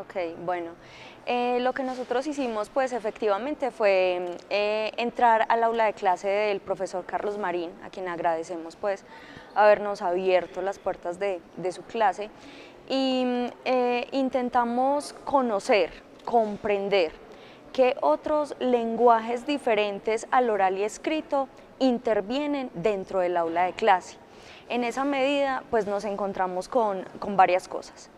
Ok, bueno, lo que nosotros hicimos pues efectivamente fue entrar al aula de clase del profesor Carlos Marín, a quien agradecemos pues habernos abierto las puertas de su clase y intentamos conocer, comprender qué otros lenguajes diferentes al oral y escrito intervienen dentro del aula de clase. En esa medida pues nos encontramos con varias cosas.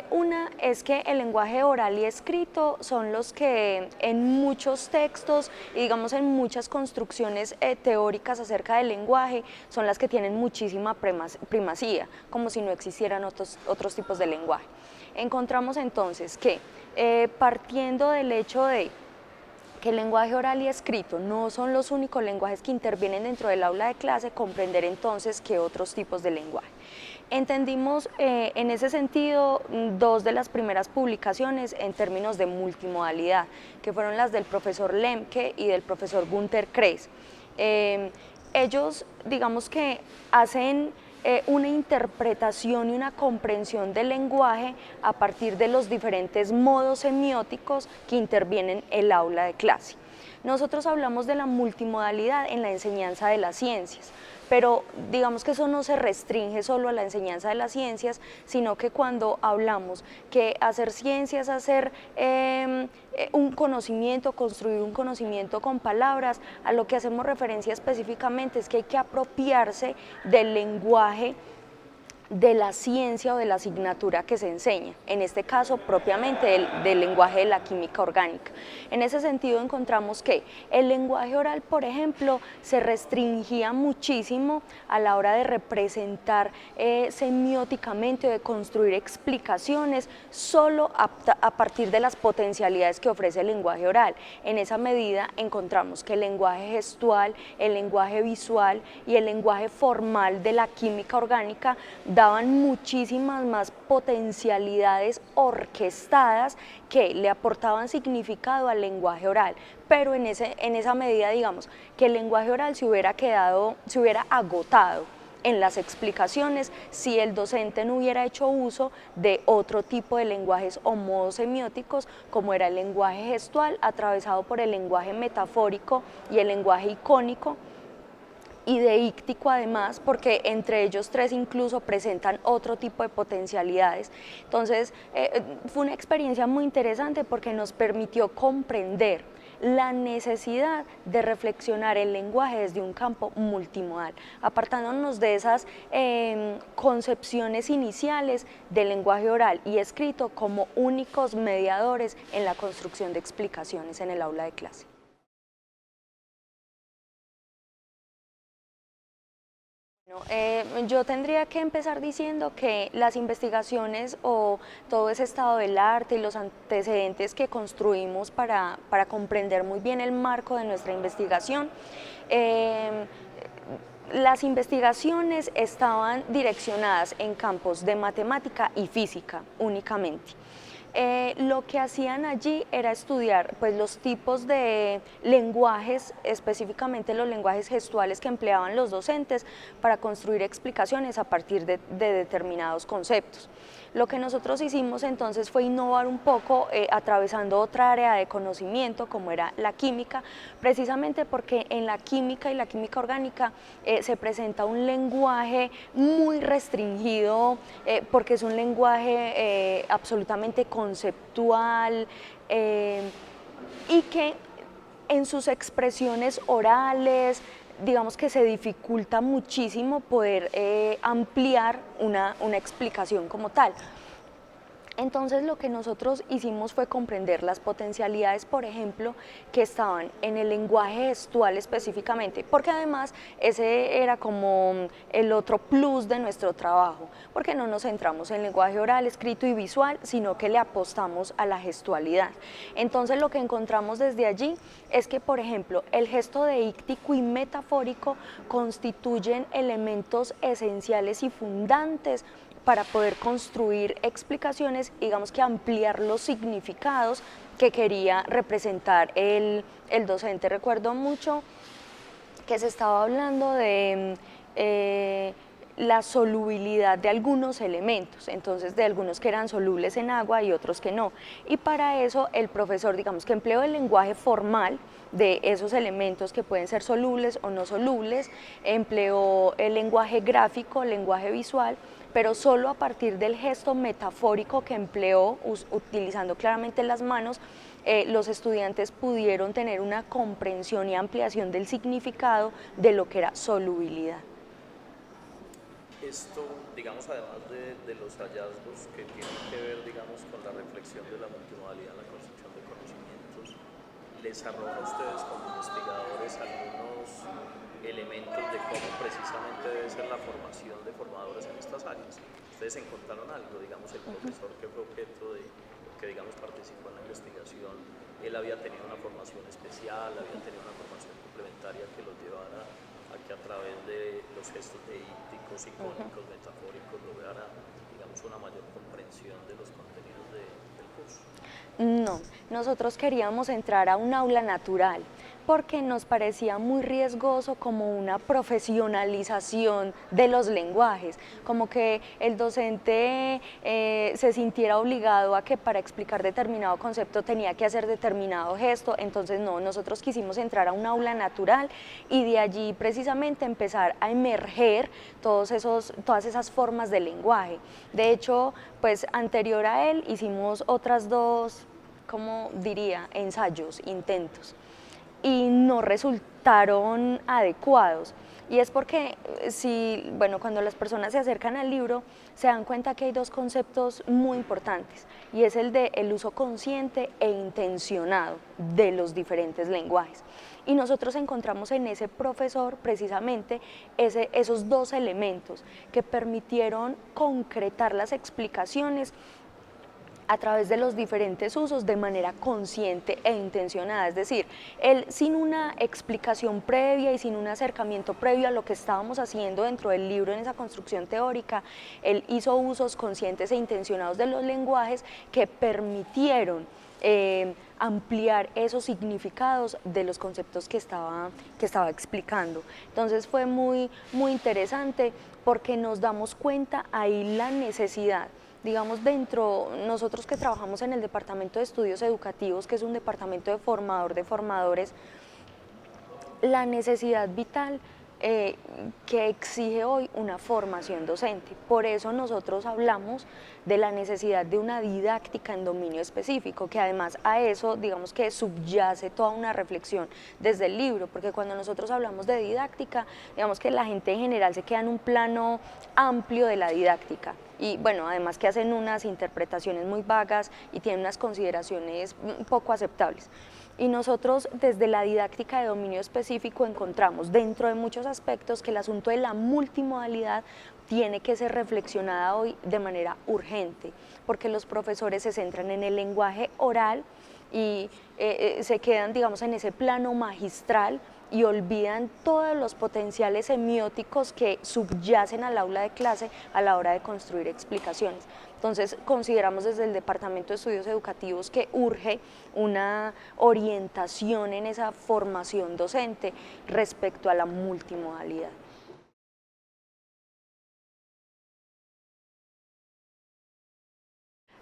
Una es que el lenguaje oral y escrito son los que en muchos textos y digamos en muchas construcciones teóricas acerca del lenguaje son las que tienen muchísima primacía, como si no existieran otros tipos de lenguaje. Encontramos entonces que partiendo del hecho de que el lenguaje oral y escrito no son los únicos lenguajes que intervienen dentro del aula de clase, comprender entonces qué otros tipos de lenguaje. Entendimos en ese sentido dos de las primeras publicaciones en términos de multimodalidad, que fueron las del profesor Lemke y del profesor Günter Kress. Ellos, digamos que hacen una interpretación y una comprensión del lenguaje a partir de los diferentes modos semióticos que intervienen en el aula de clase. Nosotros hablamos de la multimodalidad en la enseñanza de las ciencias, pero digamos que eso no se restringe solo a la enseñanza de las ciencias, sino que cuando hablamos que hacer ciencias, hacer un conocimiento, construir un conocimiento con palabras, a lo que hacemos referencia específicamente es que hay que apropiarse del lenguaje de la ciencia o de la asignatura que se enseña, en este caso propiamente del lenguaje de la química orgánica. En ese sentido encontramos que el lenguaje oral, por ejemplo, se restringía muchísimo a la hora de representar semióticamente o de construir explicaciones solo a partir de las potencialidades que ofrece el lenguaje oral. En esa medida encontramos que el lenguaje gestual, el lenguaje visual y el lenguaje formal de la química orgánica daban muchísimas más potencialidades orquestadas que le aportaban significado al lenguaje oral, pero en esa medida digamos que el lenguaje oral se hubiera agotado en las explicaciones si el docente no hubiera hecho uso de otro tipo de lenguajes o modos semióticos como era el lenguaje gestual atravesado por el lenguaje metafórico y el lenguaje icónico y deíctico además, porque entre ellos tres incluso presentan otro tipo de potencialidades. Entonces fue una experiencia muy interesante porque nos permitió comprender la necesidad de reflexionar el lenguaje desde un campo multimodal, apartándonos de esas concepciones iniciales del lenguaje oral y escrito como únicos mediadores en la construcción de explicaciones en el aula de clase. Yo tendría que empezar diciendo que las investigaciones o todo ese estado del arte y los antecedentes que construimos para comprender muy bien el marco de nuestra investigación, las investigaciones estaban direccionadas en campos de matemática y física únicamente. Lo que hacían allí era estudiar pues, los tipos de lenguajes, específicamente los lenguajes gestuales que empleaban los docentes para construir explicaciones a partir de determinados conceptos. Lo que nosotros hicimos entonces fue innovar un poco atravesando otra área de conocimiento como era la química, precisamente porque en la química y la química orgánica se presenta un lenguaje muy restringido porque es un lenguaje absolutamente conceptual y que en sus expresiones orales digamos que se dificulta muchísimo poder ampliar una explicación como tal. Entonces lo que nosotros hicimos fue comprender las potencialidades, por ejemplo, que estaban en el lenguaje gestual específicamente, porque además ese era como el otro plus de nuestro trabajo, porque no nos centramos en lenguaje oral, escrito y visual, sino que le apostamos a la gestualidad. Entonces lo que encontramos desde allí es que, por ejemplo, el gesto deíctico y metafórico constituyen elementos esenciales y fundantes para poder construir explicaciones, digamos que ampliar los significados que quería representar el docente. Recuerdo mucho que se estaba hablando de la solubilidad de algunos elementos, entonces de algunos que eran solubles en agua y otros que no. Y para eso el profesor, digamos que empleó el lenguaje formal de esos elementos que pueden ser solubles o no solubles, empleó el lenguaje gráfico, el lenguaje visual, pero solo a partir del gesto metafórico que empleó, utilizando claramente las manos, los estudiantes pudieron tener una comprensión y ampliación del significado de lo que era solubilidad. Esto, digamos, además de los hallazgos que tienen que ver, digamos, con la reflexión de la multimodalidad en la construcción de conocimientos, ¿les arroja a ustedes como investigadores algunos elementos de cómo precisamente debe ser la formación de formadores en estas áreas? ¿Ustedes encontraron algo, digamos, el profesor que fue objeto de, que digamos participó en la investigación, él había tenido una formación especial, había tenido una formación complementaria que los llevara a que a través de los gestos deícticos, icónicos, metafóricos, lograra, digamos, una mayor comprensión de los contenidos del curso? No, nosotros queríamos entrar a un aula natural porque nos parecía muy riesgoso como una profesionalización de los lenguajes, como que el docente se sintiera obligado a que para explicar determinado concepto tenía que hacer determinado gesto. Entonces no, nosotros quisimos entrar a un aula natural y de allí precisamente empezar a emerger todas esas formas de lenguaje. De hecho, pues anterior a él hicimos otras dos, como diría, ensayos, intentos, y no resultaron adecuados. Y es porque cuando las personas se acercan al libro se dan cuenta que hay dos conceptos muy importantes, y es el de el uso consciente e intencionado de los diferentes lenguajes. Y nosotros encontramos en ese profesor precisamente esos dos elementos que permitieron concretar las explicaciones a través de los diferentes usos de manera consciente e intencionada. Es decir, él sin una explicación previa y sin un acercamiento previo a lo que estábamos haciendo dentro del libro en esa construcción teórica, él hizo usos conscientes e intencionados de los lenguajes que permitieron ampliar esos significados de los conceptos que estaba explicando. Entonces fue muy interesante porque nos damos cuenta ahí la necesidad. Digamos, nosotros que trabajamos en el Departamento de Estudios Educativos, que es un departamento de formadores, la necesidad vital que exige hoy una formación docente. Por eso nosotros hablamos de la necesidad de una didáctica en dominio específico, que además a eso, digamos que subyace toda una reflexión desde el libro, porque cuando nosotros hablamos de didáctica, digamos que la gente en general se queda en un plano amplio de la didáctica, y bueno, además que hacen unas interpretaciones muy vagas y tienen unas consideraciones poco aceptables. Y nosotros desde la didáctica de dominio específico encontramos dentro de muchos aspectos que el asunto de la multimodalidad tiene que ser reflexionada hoy de manera urgente, porque los profesores se centran en el lenguaje oral y se quedan, digamos, en ese plano magistral y olvidan todos los potenciales semióticos que subyacen al aula de clase a la hora de construir explicaciones. Entonces consideramos desde el Departamento de Estudios Educativos que urge una orientación en esa formación docente respecto a la multimodalidad.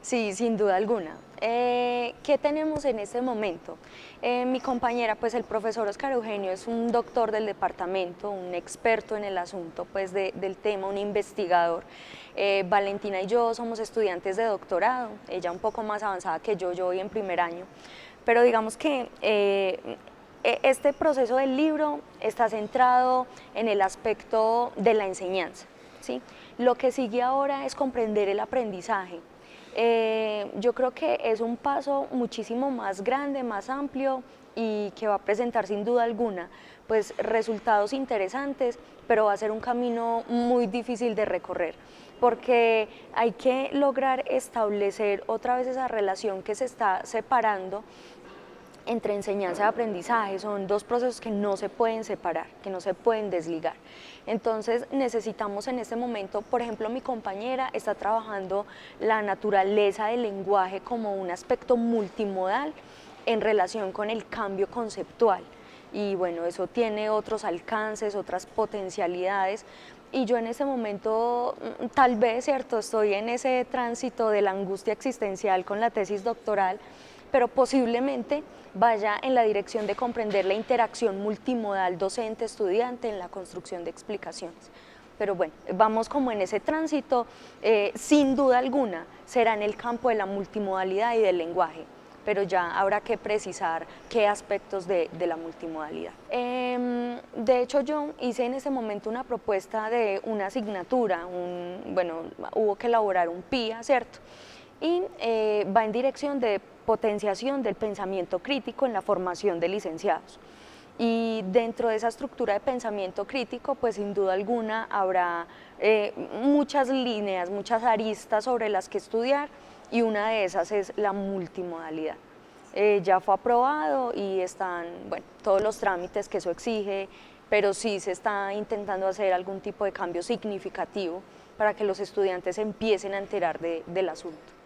Sí, sin duda alguna. ¿Qué tenemos en este momento? Mi compañera, pues el profesor Oscar Eugenio es un doctor del departamento, un experto en el asunto pues, del tema, un investigador. Valentina y yo somos estudiantes de doctorado, ella un poco más avanzada que yo voy en primer año, pero digamos que este proceso del libro está centrado en el aspecto de la enseñanza, ¿sí? Lo que sigue ahora es comprender el aprendizaje. Yo creo que es un paso muchísimo más grande, más amplio y que va a presentar sin duda alguna pues resultados interesantes, pero va a ser un camino muy difícil de recorrer, porque hay que lograr establecer otra vez esa relación que se está separando entre enseñanza y aprendizaje. Son dos procesos que no se pueden separar, que no se pueden desligar. Entonces necesitamos en este momento, por ejemplo, mi compañera está trabajando la naturaleza del lenguaje como un aspecto multimodal en relación con el cambio conceptual. y bueno, eso tiene otros alcances, otras potencialidades, y yo en ese momento, tal vez, ¿cierto?, estoy en ese tránsito de la angustia existencial con la tesis doctoral, pero posiblemente vaya en la dirección de comprender la interacción multimodal docente-estudiante en la construcción de explicaciones. Pero bueno, vamos como en ese tránsito, sin duda alguna será en el campo de la multimodalidad y del lenguaje, pero ya habrá que precisar qué aspectos de la multimodalidad. De hecho, yo hice en ese momento una propuesta de una asignatura, bueno, hubo que elaborar un PIA, ¿cierto? Y va en dirección de potenciación del pensamiento crítico en la formación de licenciados. Y dentro de esa estructura de pensamiento crítico, pues sin duda alguna habrá muchas líneas, muchas aristas sobre las que estudiar, y una de esas es la multimodalidad. Ya fue aprobado y están, bueno, todos los trámites que eso exige, pero sí se está intentando hacer algún tipo de cambio significativo para que los estudiantes empiecen a enterar del asunto.